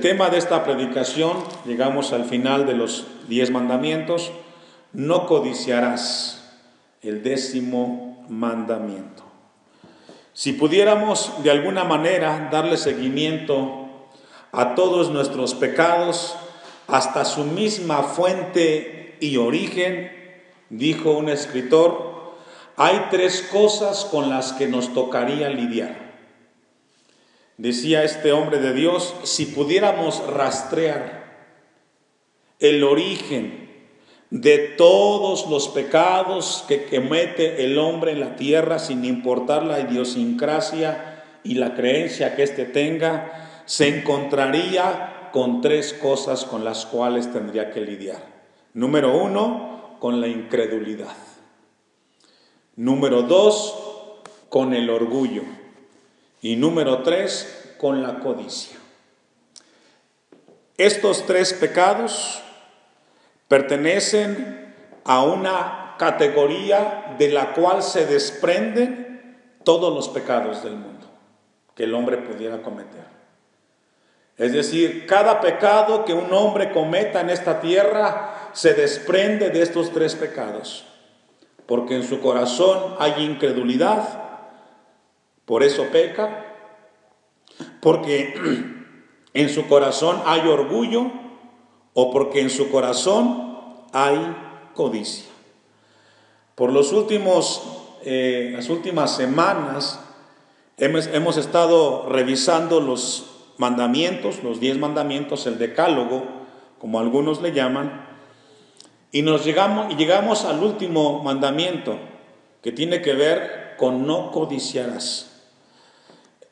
tema de esta predicación, llegamos al final de los 10 mandamientos. No codiciarás, el 10º mandamiento. Si pudiéramos de alguna manera darle seguimiento a todos nuestros pecados, hasta su misma fuente y origen, dijo un escritor, hay 3 cosas con las que nos tocaría lidiar. Decía este hombre de Dios, si pudiéramos rastrear el origen de todos los pecados que comete el hombre en la tierra, sin importar la idiosincrasia y la creencia que éste tenga, se encontraría con 3 cosas con las cuales tendría que lidiar. Número 1, con la incredulidad. Número 2, con el orgullo. Y número 3, con la codicia. Estos 3 pecados pertenecen a una categoría de la cual se desprenden todos los pecados del mundo que el hombre pudiera cometer. Es decir, cada pecado que un hombre cometa en esta tierra se desprende de estos 3 pecados, porque en su corazón hay incredulidad, por eso peca, porque en su corazón hay orgullo o porque en su corazón hay codicia. Por las últimas semanas hemos estado revisando los mandamientos, los 10 mandamientos, el decálogo, como algunos le llaman, y llegamos al último mandamiento, que tiene que ver con no codiciarás.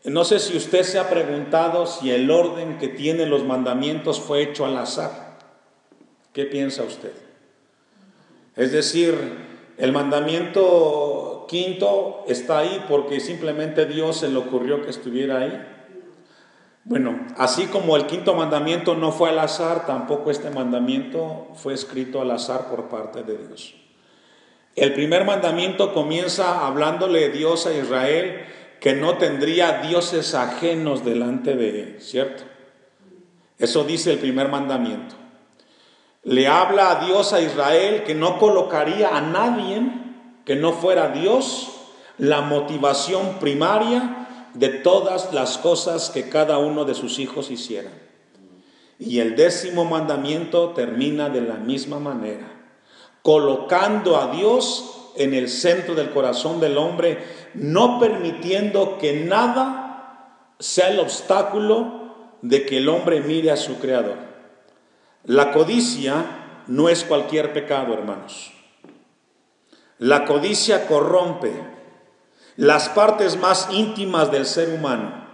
No sé si usted se ha preguntado si el orden que tienen los mandamientos fue hecho al azar. ¿Qué piensa usted? Es decir, el mandamiento 5 está ahí porque simplemente Dios se le ocurrió que estuviera ahí. Bueno, así como el 5º mandamiento no fue al azar, tampoco este mandamiento fue escrito al azar por parte de Dios. El primer mandamiento comienza hablándole Dios a Israel que no tendría dioses ajenos delante de él, ¿cierto? Eso dice el primer mandamiento. Le habla a Dios a Israel que no colocaría a nadie que no fuera Dios la motivación primaria de todas las cosas que cada uno de sus hijos hiciera. Y el 10º mandamiento termina de la misma manera, colocando a Dios en el centro del corazón del hombre, no permitiendo que nada sea el obstáculo de que el hombre mire a su Creador. La codicia no es cualquier pecado, hermanos. La codicia corrompe las partes más íntimas del ser humano.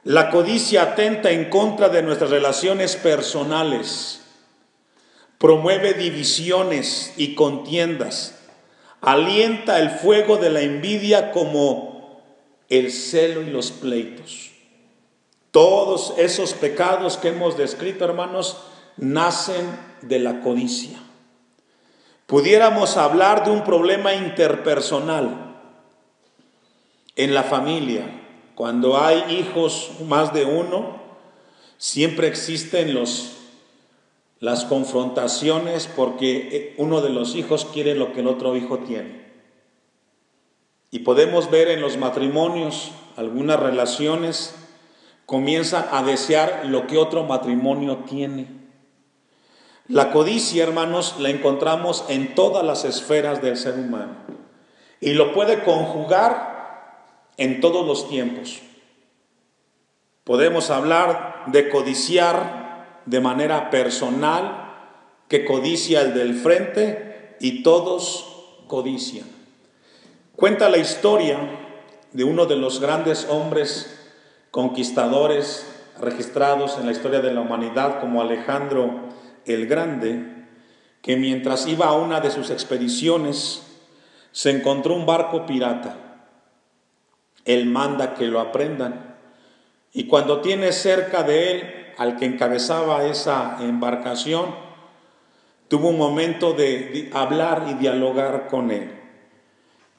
La codicia atenta en contra de nuestras relaciones personales, promueve divisiones y contiendas, alienta el fuego de la envidia como el celo y los pleitos. Todos esos pecados que hemos descrito, hermanos, nacen de la codicia. Pudiéramos hablar de un problema interpersonal en la familia. Cuando hay hijos, más de uno, siempre existen las confrontaciones porque uno de los hijos quiere lo que el otro hijo tiene. Y podemos ver en los matrimonios, algunas relaciones comienzan a desear lo que otro matrimonio tiene. La codicia, hermanos, la encontramos en todas las esferas del ser humano y lo puede conjugar en todos los tiempos. Podemos hablar de codiciar de manera personal, que codicia el del frente, y todos codician. Cuenta la historia de uno de los grandes hombres conquistadores registrados en la historia de la humanidad, como Alejandro el Grande, que mientras iba a una de sus expediciones se encontró un barco pirata. Él manda que lo aprendan, y cuando tiene cerca de él al que encabezaba esa embarcación, tuvo un momento de hablar y dialogar con él.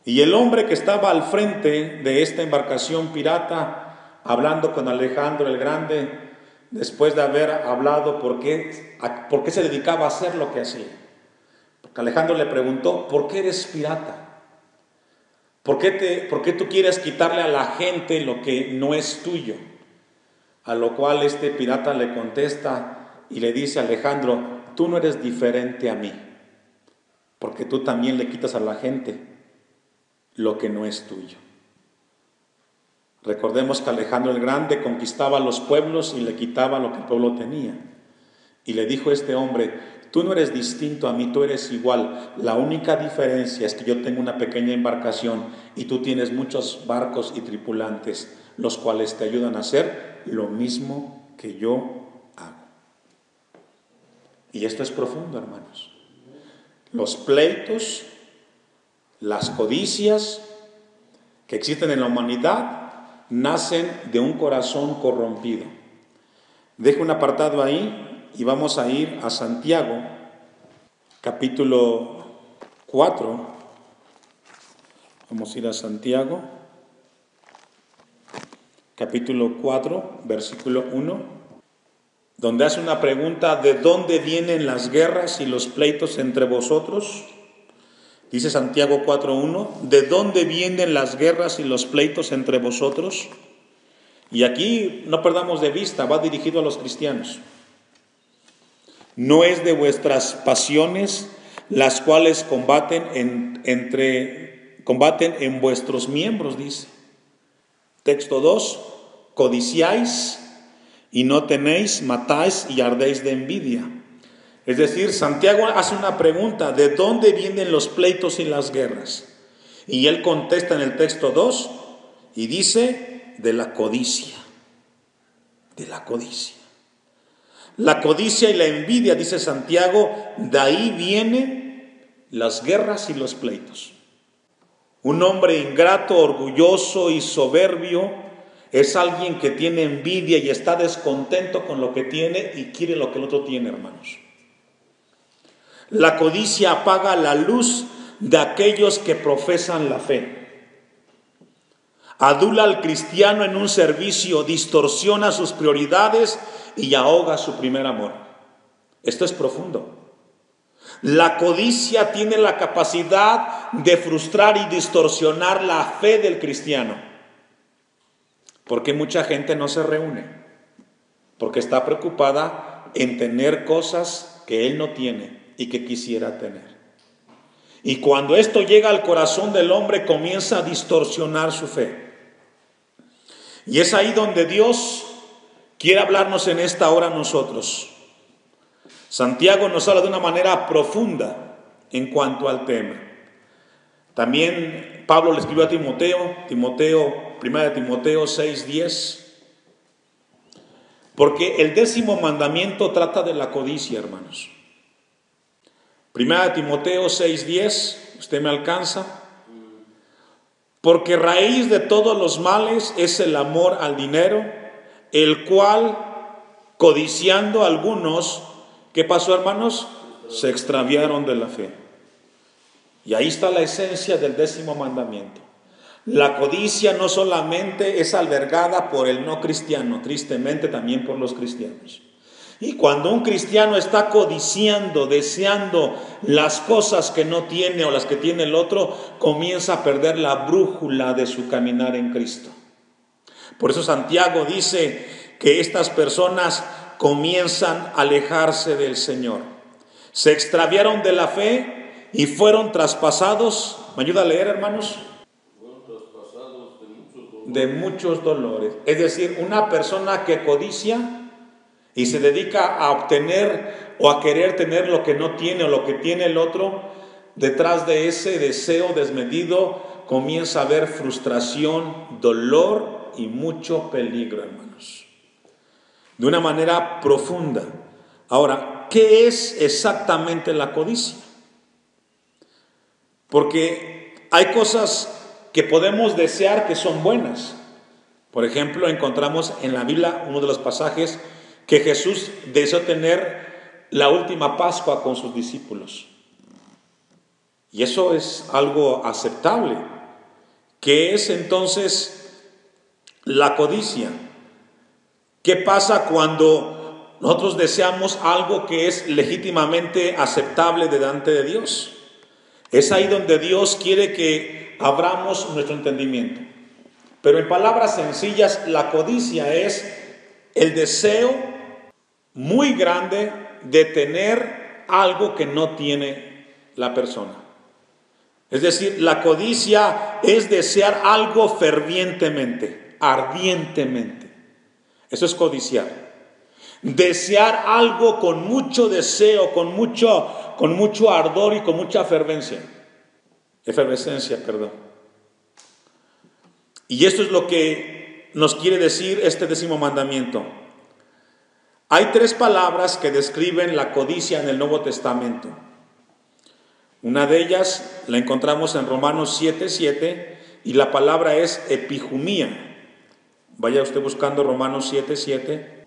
Y el hombre que estaba al frente de esta embarcación pirata, hablando con Alejandro el Grande, después de haber hablado por qué se dedicaba a hacer lo que hacía. Porque Alejandro le preguntó, ¿por qué eres pirata? ¿Por qué tú quieres quitarle a la gente lo que no es tuyo? A lo cual este pirata le contesta y le dice a Alejandro, tú no eres diferente a mí, porque tú también le quitas a la gente lo que no es tuyo. Recordemos que Alejandro el Grande conquistaba los pueblos y le quitaba lo que el pueblo tenía. Y le dijo este hombre, tú no eres distinto a mí, tú eres igual. La única diferencia es que yo tengo una pequeña embarcación y tú tienes muchos barcos y tripulantes, los cuales te ayudan a hacer lo mismo que yo hago. Y esto es profundo, hermanos. Los pleitos, las codicias que existen en la humanidad nacen de un corazón corrompido. Dejo un apartado ahí y vamos a ir a Santiago, capítulo 4. Vamos a ir a Santiago, capítulo 4, versículo 1, donde hace una pregunta, ¿de dónde vienen las guerras y los pleitos entre vosotros? Dice Santiago 4:1, ¿de dónde vienen las guerras y los pleitos entre vosotros? Y aquí no perdamos de vista, va dirigido a los cristianos. No es de vuestras pasiones las cuales combaten en vuestros miembros, dice. Texto 2, codiciáis y no tenéis, matáis y ardéis de envidia. Es decir, Santiago hace una pregunta, ¿de dónde vienen los pleitos y las guerras? Y él contesta en el texto 2 y dice, de la codicia. De la codicia. La codicia y la envidia, dice Santiago, de ahí vienen las guerras y los pleitos. Un hombre ingrato, orgulloso y soberbio es alguien que tiene envidia y está descontento con lo que tiene y quiere lo que el otro tiene, hermanos. La codicia apaga la luz de aquellos que profesan la fe. Adula al cristiano en un servicio, distorsiona sus prioridades y ahoga su primer amor. Esto es profundo. La codicia tiene la capacidad de frustrar y distorsionar la fe del cristiano. Porque mucha gente no se reúne, porque está preocupada en tener cosas que él no tiene y que quisiera tener. Y cuando esto llega al corazón del hombre, comienza a distorsionar su fe. Y es ahí donde Dios quiere hablarnos en esta hora a nosotros. Santiago nos habla de una manera profunda en cuanto al tema. También Pablo le escribió a Timoteo, 1 Timoteo 6:10, porque el 10º mandamiento trata de la codicia, hermanos. 1 Timoteo 6:10, usted me alcanza. Porque raíz de todos los males es el amor al dinero, el cual, codiciando algunos, ¿qué pasó, hermanos? Se extraviaron de la fe. Y ahí está la esencia del 10º mandamiento. La codicia no solamente es albergada por el no cristiano, tristemente también por los cristianos. Y cuando un cristiano está codiciando, deseando las cosas que no tiene o las que tiene el otro, comienza a perder la brújula de su caminar en Cristo. Por eso Santiago dice que estas personas comienzan a alejarse del Señor. Se extraviaron de la fe y fueron traspasados. ¿Me ayuda a leer, hermanos? Fueron traspasados de muchos dolores. Es decir, una persona que codicia y se dedica a obtener o a querer tener lo que no tiene o lo que tiene el otro, detrás de ese deseo desmedido comienza a haber frustración, dolor y mucho peligro, hermanos. De una manera profunda. Ahora, ¿qué es exactamente la codicia? Porque hay cosas que podemos desear que son buenas. Por ejemplo, encontramos en la Biblia uno de los pasajes que Jesús deseó tener la última Pascua con sus discípulos. Y eso es algo aceptable. ¿Qué es entonces la codicia? ¿Qué pasa cuando nosotros deseamos algo que es legítimamente aceptable delante de Dios? Es ahí donde Dios quiere que abramos nuestro entendimiento. Pero en palabras sencillas, la codicia es el deseo muy grande de tener algo que no tiene la persona. Es decir, la codicia es desear algo fervientemente, ardientemente. Eso es codiciar. Desear algo con mucho deseo, con mucho ardor y con mucha efervescencia, perdón. Y esto es lo que nos quiere decir este 10º mandamiento. Hay 3 palabras que describen la codicia en el Nuevo Testamento. Una de ellas la encontramos en Romanos 7:7 y la palabra es epijumía. Vaya usted buscando Romanos 7:7.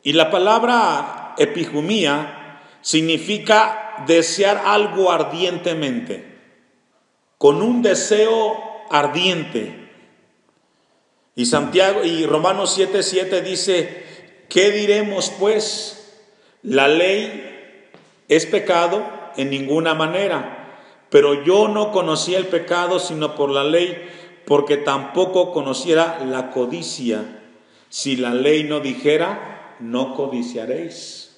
Y la palabra epijumía significa desear algo ardientemente, con un deseo ardiente. Y Romanos 7:7 dice: ¿qué diremos pues? La ley es pecado en ninguna manera, pero yo no conocía el pecado sino por la ley, porque tampoco conociera la codicia. Si la ley no dijera, no codiciaréis.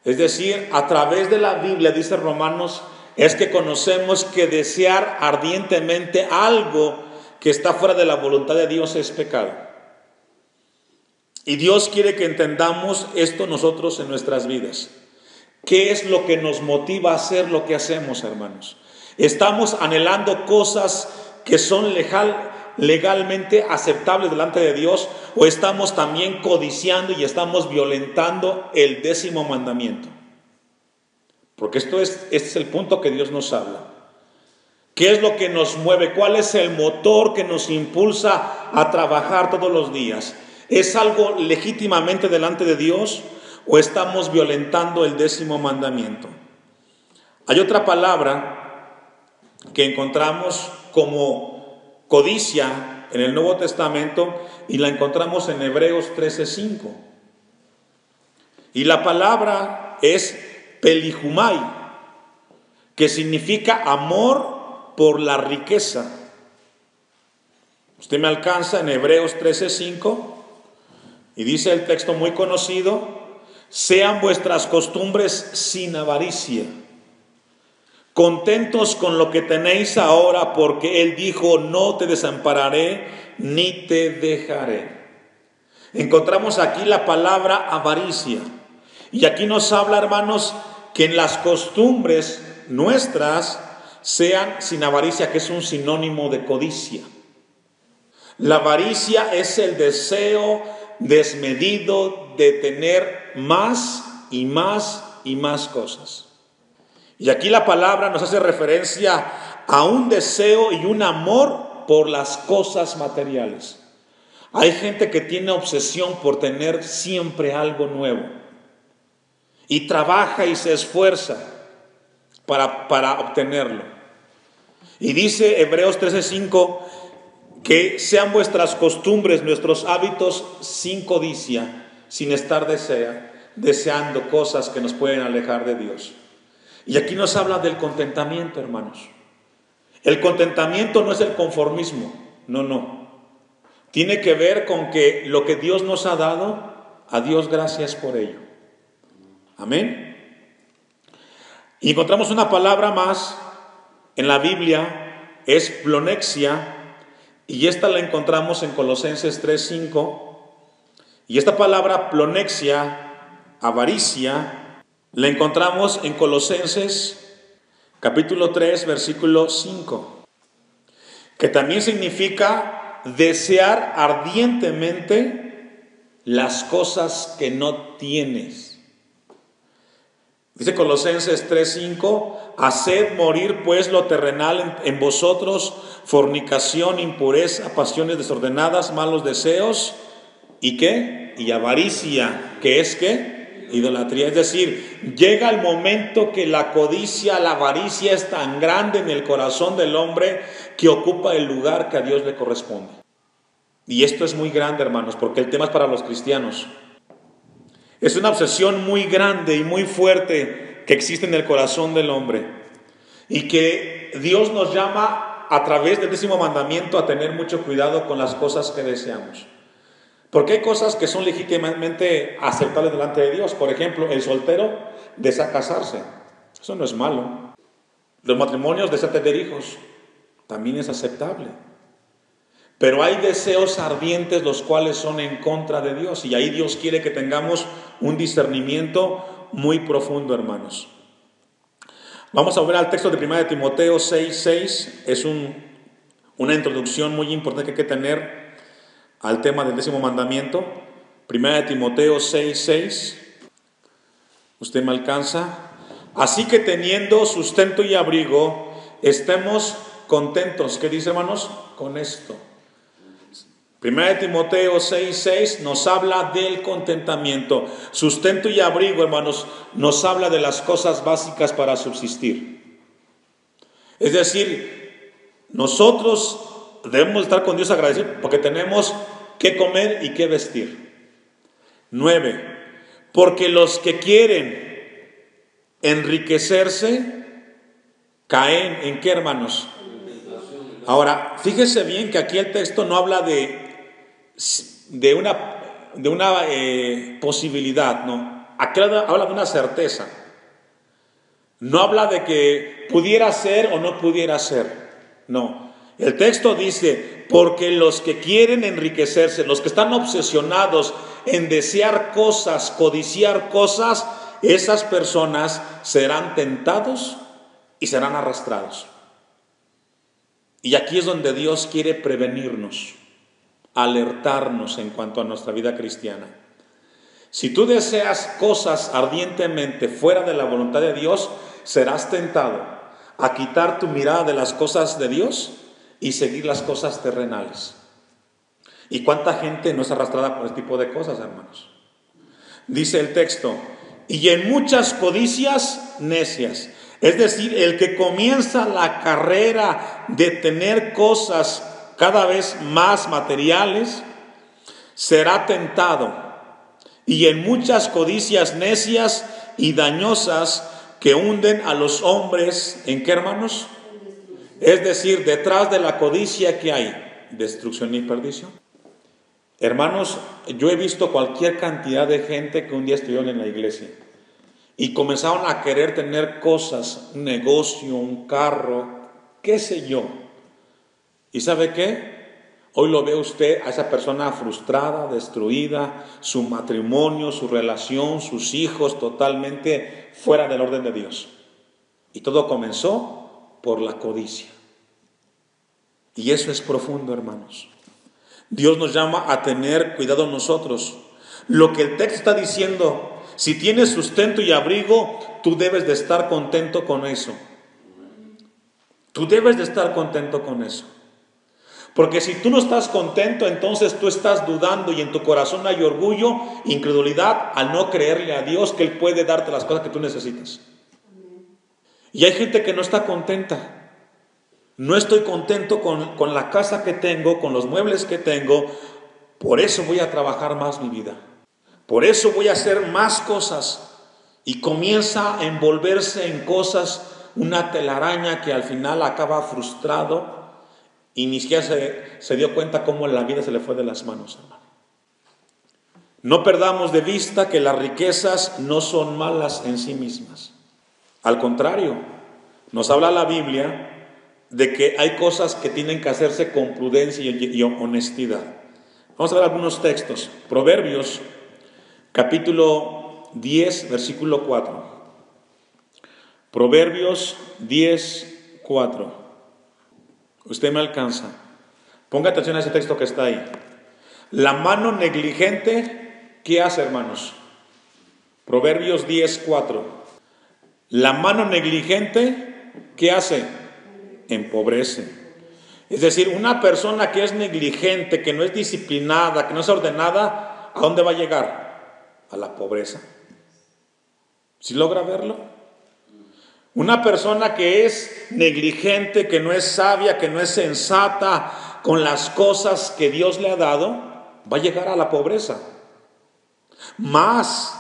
Es decir, a través de la Biblia, dice Romanos, es que conocemos que desear ardientemente algo que está fuera de la voluntad de Dios es pecado. Y Dios quiere que entendamos esto nosotros en nuestras vidas. ¿Qué es lo que nos motiva a hacer lo que hacemos, hermanos? ¿Estamos anhelando cosas que son legalmente aceptables delante de Dios, o estamos también codiciando y estamos violentando el 10º mandamiento? Porque este es el punto que Dios nos habla. ¿Qué es lo que nos mueve? ¿Cuál es el motor que nos impulsa a trabajar todos los días? ¿Es algo legítimamente delante de Dios o estamos violentando el 10º mandamiento? Hay otra palabra que encontramos como codicia en el Nuevo Testamento y la encontramos en Hebreos 13:5. Y la palabra es pelijumai, que significa amor por la riqueza. Usted me alcanza en Hebreos 13:5 y dice el texto muy conocido: sean vuestras costumbres sin avaricia, contentos con lo que tenéis ahora, porque Él dijo: no te desampararé ni te dejaré. Encontramos aquí la palabra avaricia, y aquí nos habla, hermanos, que en las costumbres nuestras sean sin avaricia, que es un sinónimo de codicia. La avaricia es el deseo desmedido de tener más y más y más cosas. Y aquí la palabra nos hace referencia a un deseo y un amor por las cosas materiales. Hay gente que tiene obsesión por tener siempre algo nuevo y trabaja y se esfuerza para obtenerlo. Y dice Hebreos 13:5 que sean vuestras costumbres, nuestros hábitos, sin codicia, sin estar deseando cosas que nos pueden alejar de Dios. Y aquí nos habla del contentamiento, hermanos. El contentamiento no es el conformismo, no. Tiene que ver con que lo que Dios nos ha dado, a Dios gracias por ello. Amén. Y encontramos una palabra más en la Biblia, es plonexia, y esta la encontramos en Colosenses 3:5. Y esta palabra plonexia, avaricia, la encontramos en Colosenses capítulo 3, versículo 5, que también significa desear ardientemente las cosas que no tienes. Dice Colosenses 3:5: haced morir pues lo terrenal en vosotros, fornicación, impureza, pasiones desordenadas, malos deseos, ¿y qué? Y avaricia, ¿qué es qué? Idolatría. Es decir, llega el momento que la codicia, la avaricia es tan grande en el corazón del hombre que ocupa el lugar que a Dios le corresponde. Y esto es muy grande, hermanos, porque el tema es para los cristianos. Es una obsesión muy grande y muy fuerte que existe en el corazón del hombre. Y que Dios nos llama a través del 10º mandamiento a tener mucho cuidado con las cosas que deseamos. Porque hay cosas que son legítimamente aceptables delante de Dios. Por ejemplo, el soltero desea casarse. Eso no es malo. Los matrimonios desean tener hijos. También es aceptable. Pero hay deseos ardientes los cuales son en contra de Dios. Y ahí Dios quiere que tengamos un discernimiento muy profundo, hermanos. Vamos a volver al texto de 1 Timoteo 6:6. Es una introducción muy importante que hay que tener al tema del 10º mandamiento. 1 Timoteo 6:6. Usted me alcanza. Así que teniendo sustento y abrigo, estemos contentos. ¿Qué dice, hermanos? Con esto. 1 Timoteo 6:6 nos habla del contentamiento. Sustento y abrigo, hermanos, nos habla de las cosas básicas para subsistir. Es decir, nosotros debemos estar con Dios agradecidos porque tenemos que comer y que vestir. 9. Porque los que quieren enriquecerse caen ¿en qué, hermanos? Ahora, fíjese bien que aquí el texto no habla de una posibilidad, no. Aquí habla de una certeza. No habla de que pudiera ser o no pudiera ser. No. El texto dice, porque los que quieren enriquecerse, los que están obsesionados en desear cosas, codiciar cosas, esas personas serán tentados y serán arrastrados. Y aquí es donde Dios quiere prevenirnos, alertarnos en cuanto a nuestra vida cristiana. Si tú deseas cosas ardientemente fuera de la voluntad de Dios, serás tentado a quitar tu mirada de las cosas de Dios y seguir las cosas terrenales. ¿Y cuánta gente no es arrastrada por este tipo de cosas, hermanos? Dice el texto, y en muchas codicias necias. Es decir, el que comienza la carrera de tener cosas cada vez más materiales, será tentado. Y en muchas codicias necias y dañosas que hunden a los hombres, ¿en qué, hermanos? Es decir, detrás de la codicia, ¿qué hay? Destrucción y perdición. Hermanos, yo he visto cualquier cantidad de gente que un día estuvieron en la iglesia y comenzaron a querer tener cosas, un negocio, un carro, qué sé yo. ¿Y sabe qué? Hoy lo ve usted a esa persona frustrada, destruida, su matrimonio, su relación, sus hijos totalmente fuera del orden de Dios. Y todo comenzó por la codicia. Y eso es profundo, hermanos. Dios nos llama a tener cuidado nosotros. Lo que el texto está diciendo, si tienes sustento y abrigo, tú debes de estar contento con eso. Tú debes de estar contento con eso. Porque si tú no estás contento, entonces tú estás dudando y en tu corazón hay orgullo, incredulidad al no creerle a Dios que Él puede darte las cosas que tú necesitas. Y hay gente que no está contenta. No estoy contento con la casa que tengo, con los muebles que tengo. Por eso voy a trabajar más mi vida. Por eso voy a hacer más cosas. Y comienza a envolverse en cosas, una telaraña que al final acaba frustrado. Y ni siquiera se dio cuenta cómo la vida se le fue de las manos, hermano. No perdamos de vista que las riquezas no son malas en sí mismas. Al contrario, nos habla la Biblia de que hay cosas que tienen que hacerse con prudencia y honestidad. Vamos a ver algunos textos. Proverbios, capítulo 10, versículo 4. Proverbios 10, 4. Usted me alcanza. Ponga atención a ese texto que está ahí. La mano negligente, ¿qué hace, hermanos? Proverbios 10, 4. La mano negligente, ¿qué hace? Empobrece. Es decir, una persona que es negligente, que no es disciplinada, que no es ordenada, ¿a dónde va a llegar? A la pobreza. ¿Sí logra verlo? Una persona que es negligente, que no es sabia, que no es sensata, con las cosas que Dios le ha dado, va a llegar a la pobreza. Mas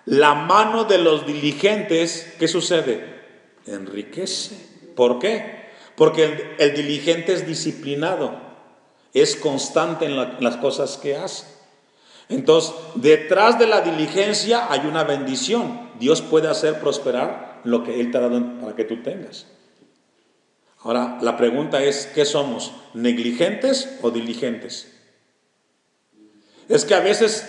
la mano de los diligentes, ¿qué sucede? Enriquece. ¿Por qué? Porque el diligente es disciplinado, es constante en las cosas que hace. Entonces, detrás de la diligencia hay una bendición. Dios puede hacer prosperar lo que Él te ha dado para que tú tengas. Ahora, la pregunta es, ¿qué somos? ¿Negligentes o diligentes? Es que a veces,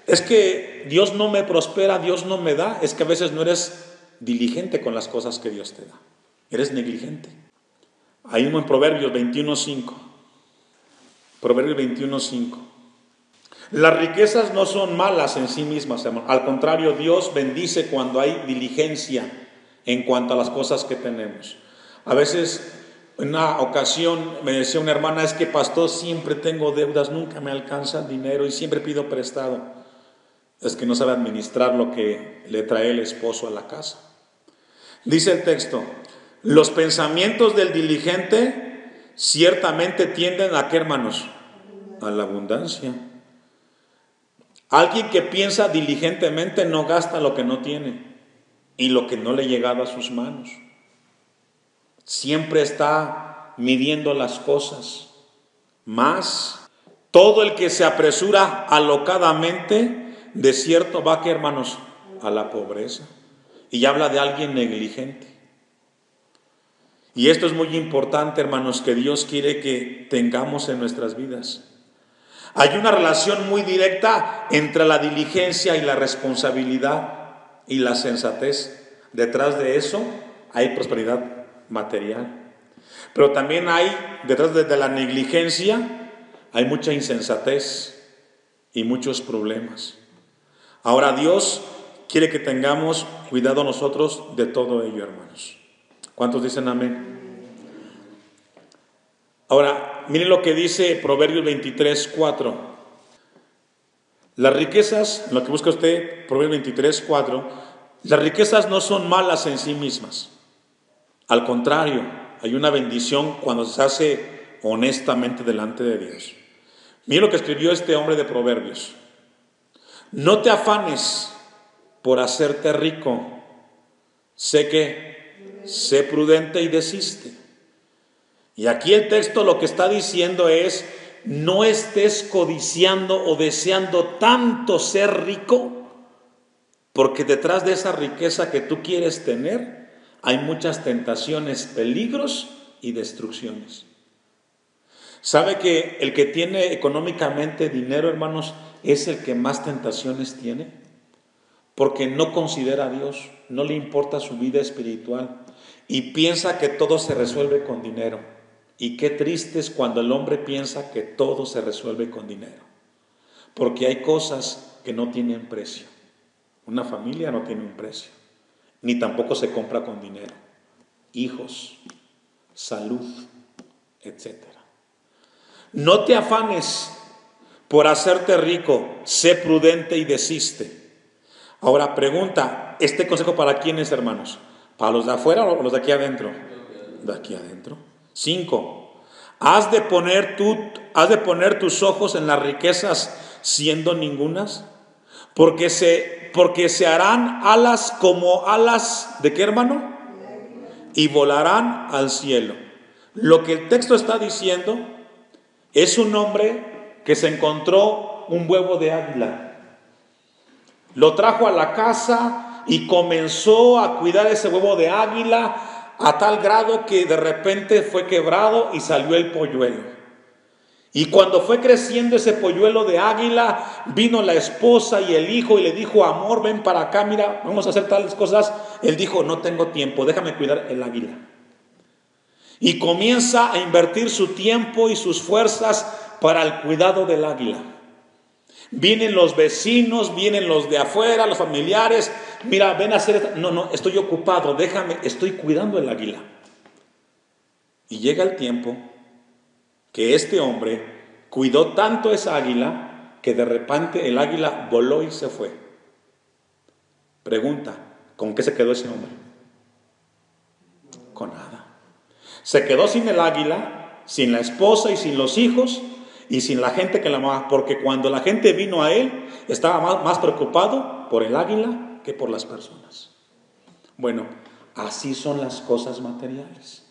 es que Dios no me prospera, Dios no me da. Es que a veces no eres diligente con las cosas que Dios te da. Eres negligente. Ahí mismo en Proverbios 21:5. Proverbios 21:5. Las riquezas no son malas en sí mismas, hermano. Al contrario, Dios bendice cuando hay diligencia en cuanto a las cosas que tenemos. A veces, en una ocasión me decía una hermana, es que pastor, siempre tengo deudas, nunca me alcanza el dinero y siempre pido prestado. Es que no sabe administrar lo que le trae el esposo a la casa. Dice el texto, los pensamientos del diligente ciertamente tienden a ¿qué, hermanos? A la abundancia. Alguien que piensa diligentemente no gasta lo que no tiene y lo que no le ha llegado a sus manos. Siempre está midiendo las cosas. Más, todo el que se apresura alocadamente, de cierto va, ¿qué, hermanos? A la pobreza. Y habla de alguien negligente. Y esto es muy importante, hermanos, que Dios quiere que tengamos en nuestras vidas. Hay una relación muy directa entre la diligencia y la responsabilidad y la sensatez. Detrás de eso hay prosperidad material. Pero también hay, detrás de la negligencia, hay mucha insensatez y muchos problemas. Ahora Dios quiere que tengamos cuidado nosotros de todo ello, hermanos. ¿Cuántos dicen amén? Ahora, miren lo que dice Proverbios 23:4. Las riquezas, lo que busca usted, Proverbios 23:4, las riquezas no son malas en sí mismas. Al contrario, hay una bendición cuando se hace honestamente delante de Dios. Miren lo que escribió este hombre de Proverbios. No te afanes por hacerte rico. Sé prudente y desiste. Y aquí el texto lo que está diciendo es, no estés codiciando o deseando tanto ser rico, porque detrás de esa riqueza que tú quieres tener, hay muchas tentaciones, peligros y destrucciones. ¿Sabe que el que tiene económicamente dinero, hermanos, es el que más tentaciones tiene? Porque no considera a Dios, no le importa su vida espiritual y piensa que todo se resuelve con dinero. Y qué triste es cuando el hombre piensa que todo se resuelve con dinero, porque hay cosas que no tienen precio. Una familia no tiene un precio, ni tampoco se compra con dinero. Hijos, salud, etc. No te afanes por hacerte rico, sé prudente y desiste. Ahora pregunta, ¿este consejo para quiénes, hermanos? ¿Para los de afuera o los de aquí adentro? De aquí adentro. 5. ¿Has de poner tus ojos en las riquezas siendo ningunas? Porque se harán alas como alas ¿de qué, hermano? Y volarán al cielo. Lo que el texto está diciendo es un hombre que se encontró un huevo de águila. Lo trajo a la casa y comenzó a cuidar ese huevo de águila a tal grado que de repente fue quebrado y salió el polluelo. Y cuando fue creciendo ese polluelo de águila, vino la esposa y el hijo y le dijo, amor, ven para acá, mira, vamos a hacer tales cosas. Él dijo, no tengo tiempo, déjame cuidar el águila. Y comienza a invertir su tiempo y sus fuerzas para el cuidado del águila. Vienen los vecinos, vienen los de afuera, los familiares. Mira, ven a hacer esto. No, estoy ocupado, déjame, estoy cuidando el águila. Y llega el tiempo que este hombre cuidó tanto esa águila que de repente el águila voló y se fue. Pregunta, ¿con qué se quedó ese hombre? Con nada. Se quedó sin el águila sin la esposa y sin los hijos y sin la gente que la amaba, porque cuando la gente vino a él, estaba más preocupado por el águila que por las personas. Bueno, así son las cosas materiales.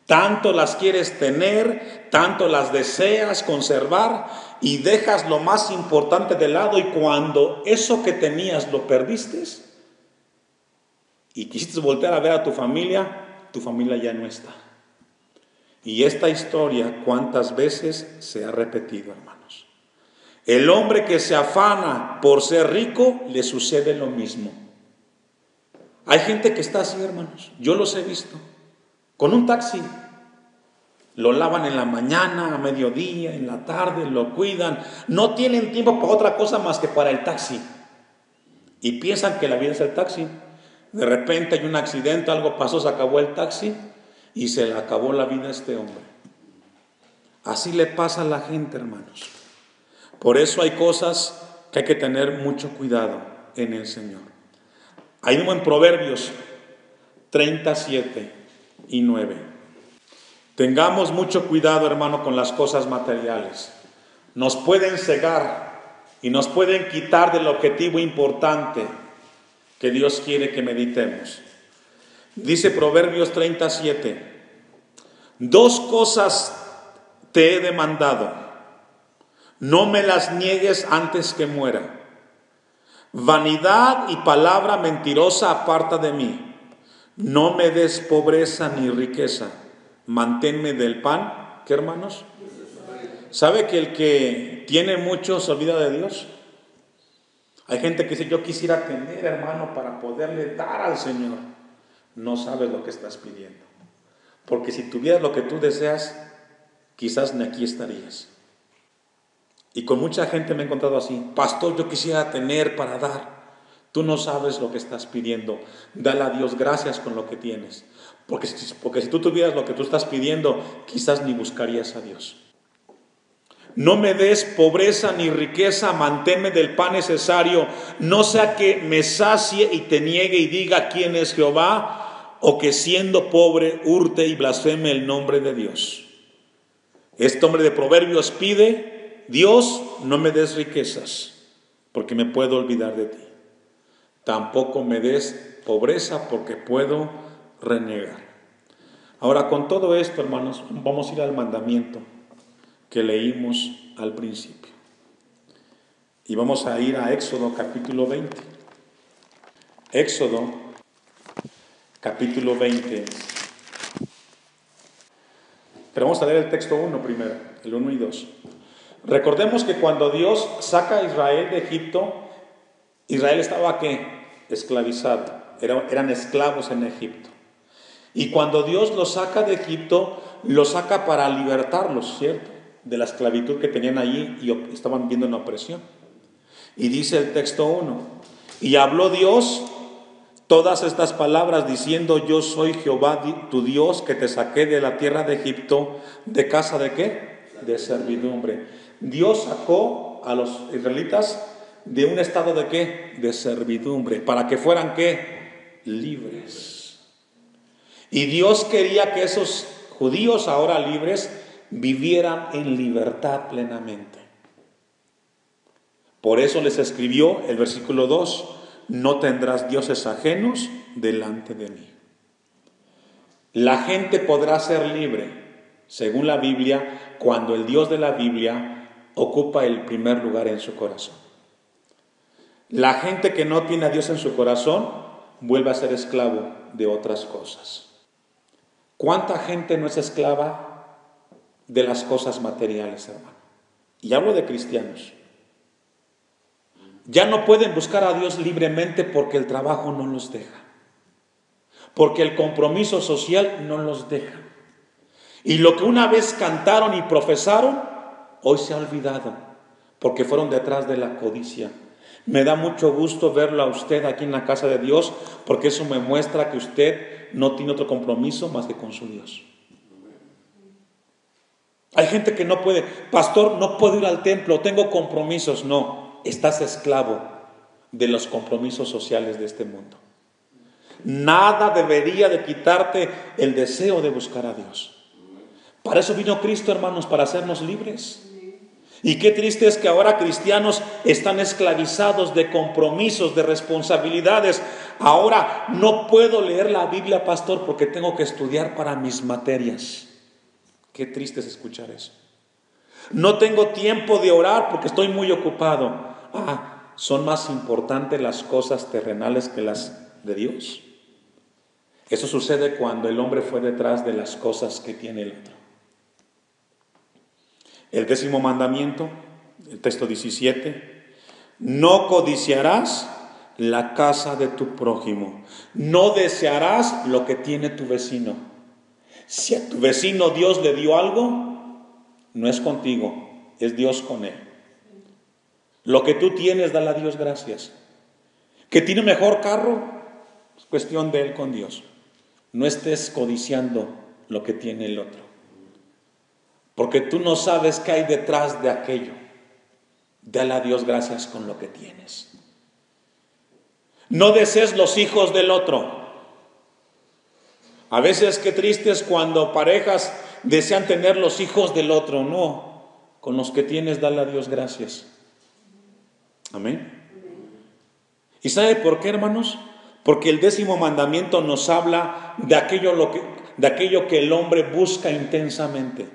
Tanto las quieres tener, tanto las deseas conservar y dejas lo más importante de lado, y cuando eso que tenías lo perdiste y quisiste voltear a ver a tu familia ya no está. Y esta historia, ¿cuántas veces se ha repetido, hermanos? El hombre que se afana por ser rico, le sucede lo mismo. Hay gente que está así, hermanos, yo los he visto, con un taxi. Lo lavan en la mañana, a mediodía, en la tarde, lo cuidan. No tienen tiempo para otra cosa más que para el taxi. Y piensan que la vida es el taxi. De repente hay un accidente, algo pasó, se acabó el taxi y se le acabó la vida a este hombre. Así le pasa a la gente, hermanos. Por eso hay cosas que hay que tener mucho cuidado en el Señor. Ahí mismo en Proverbios 37 y 9. Tengamos mucho cuidado, hermano, con las cosas materiales. Nos pueden cegar y nos pueden quitar del objetivo importante que Dios quiere que meditemos. Dice Proverbios 37, 2 cosas te he demandado, no me las niegues antes que muera. Vanidad y palabra mentirosa aparta de mí. No me des pobreza ni riqueza. Manténme del pan. ¿Qué, hermanos? ¿Sabe que el que tiene mucho se olvida de Dios? Hay gente que dice, yo quisiera tener, hermano, para poderle dar al Señor. No sabes lo que estás pidiendo. Porque si tuvieras lo que tú deseas, quizás ni aquí estarías. Y con mucha gente me he encontrado así. Pastor, yo quisiera tener para dar. Tú no sabes lo que estás pidiendo. Dale a Dios gracias con lo que tienes. Porque si tú tuvieras lo que tú estás pidiendo, quizás ni buscarías a Dios. No me des pobreza ni riqueza, manténme del pan necesario, no sea que me sacie y te niegue y diga quién es Jehová, o que siendo pobre hurte y blasfeme el nombre de Dios. Este hombre de Proverbios pide, Dios, no me des riquezas, porque me puedo olvidar de ti. Tampoco me des pobreza, porque puedo renegar. Ahora, con todo esto, hermanos, vamos a ir al mandamiento que leímos al principio. Y vamos a ir a Éxodo capítulo 20. Éxodo capítulo 20. Pero vamos a leer el texto 1 primero, el 1 y 2. Recordemos que cuando Dios saca a Israel de Egipto, Israel estaba ¿qué? Esclavizado. Eran esclavos en Egipto. Y cuando Dios los saca de Egipto, los saca para libertarlos, ¿cierto? De la esclavitud que tenían allí y estaban viendo una opresión. Y dice el texto 1, y habló Dios todas estas palabras diciendo, yo soy Jehová tu Dios que te saqué de la tierra de Egipto, de casa de ¿qué? De servidumbre. Dios sacó a los israelitas de un estado de ¿qué? De servidumbre, para que fueran ¿qué? Libres. Y Dios quería que esos judíos ahora libres vivieran en libertad plenamente. Por eso les escribió el versículo 2, no tendrás dioses ajenos delante de mí. La gente podrá ser libre, según la Biblia, cuando el Dios de la Biblia ocupa el primer lugar en su corazón. La gente que no tiene a Dios en su corazón vuelve a ser esclavo de otras cosas. ¿Cuánta gente no es esclava de las cosas materiales, hermano? Y hablo de cristianos. Ya no pueden buscar a Dios libremente porque el trabajo no los deja, porque el compromiso social no los deja. Y lo que una vez cantaron y profesaron, hoy se ha olvidado, porque fueron detrás de la codicia. Me da mucho gusto verlo a usted aquí en la casa de Dios, porque eso me muestra que usted no tiene otro compromiso más que con su Dios. Hay gente que no puede, pastor, no puedo ir al templo, tengo compromisos. No, estás esclavo de los compromisos sociales de este mundo. Nada debería de quitarte el deseo de buscar a Dios. Para eso vino Cristo, hermanos, para hacernos libres. Y qué triste es que ahora cristianos están esclavizados de compromisos, de responsabilidades. Ahora no puedo leer la Biblia, pastor, porque tengo que estudiar para mis materias. Qué triste es escuchar eso. No tengo tiempo de orar porque estoy muy ocupado. Son más importantes las cosas terrenales que las de Dios. Eso sucede cuando el hombre fue detrás de las cosas que tiene el otro. El 10º mandamiento, el texto 17, no codiciarás la casa de tu prójimo, no desearás lo que tiene tu vecino. Si a tu vecino Dios le dio algo, no es contigo, es Dios con él. Lo que tú tienes, dale a Dios gracias. Que tiene mejor carro, es cuestión de él con Dios. No estés codiciando lo que tiene el otro. Porque tú no sabes qué hay detrás de aquello. Dale a Dios gracias con lo que tienes. No desees los hijos del otro. A veces qué triste es cuando parejas desean tener los hijos del otro. No, con los que tienes dale a Dios gracias. Amén. ¿Y sabe por qué, hermanos? Porque el 10º mandamiento nos habla de aquello que el hombre busca intensamente.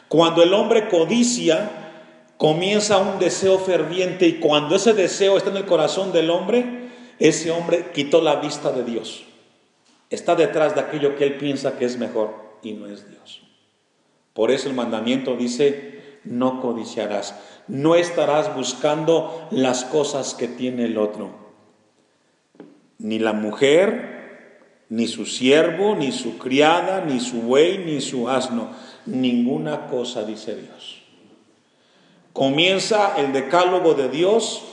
Cuando el hombre codicia, comienza un deseo ferviente, y cuando ese deseo está en el corazón del hombre, ese hombre quitó la vista de Dios. Está detrás de aquello que él piensa que es mejor y no es Dios. Por eso el mandamiento dice, no codiciarás, no estarás buscando las cosas que tiene el otro. Ni la mujer, ni su siervo, ni su criada, ni su buey, ni su asno. Ninguna cosa, dice Dios. Comienza el decálogo de Dios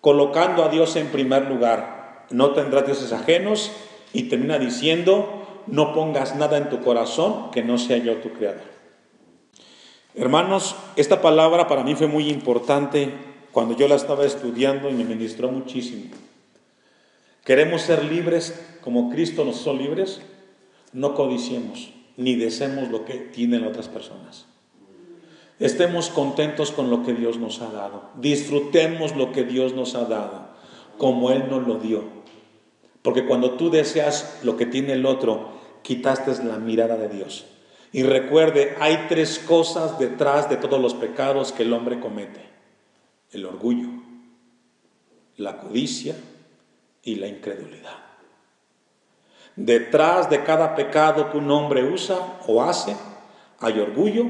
colocando a Dios en primer lugar. No tendrás dioses ajenos, y termina diciendo, no pongas nada en tu corazón que no sea yo tu creador. Hermanos, esta palabra para mí fue muy importante cuando yo la estaba estudiando y me ministró muchísimo. ¿Queremos ser libres como Cristo nos hizo libres? No codiciemos ni deseemos lo que tienen otras personas. Estemos contentos con lo que Dios nos ha dado. Disfrutemos lo que Dios nos ha dado, como Él nos lo dio. Porque cuando tú deseas lo que tiene el otro, quitaste la mirada de Dios. Y recuerde, hay 3 cosas detrás de todos los pecados que el hombre comete: el orgullo, la codicia y la incredulidad. Detrás de cada pecado que un hombre usa o hace, hay orgullo,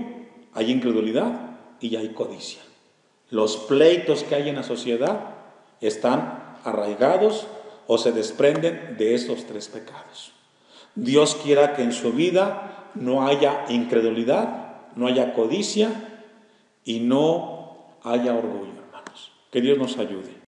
hay incredulidad y hay codicia. Los pleitos que hay en la sociedad están arraigados o se desprenden de esos 3 pecados. Dios quiera que en su vida no haya incredulidad, no haya codicia y no haya orgullo, hermanos. Que Dios nos ayude.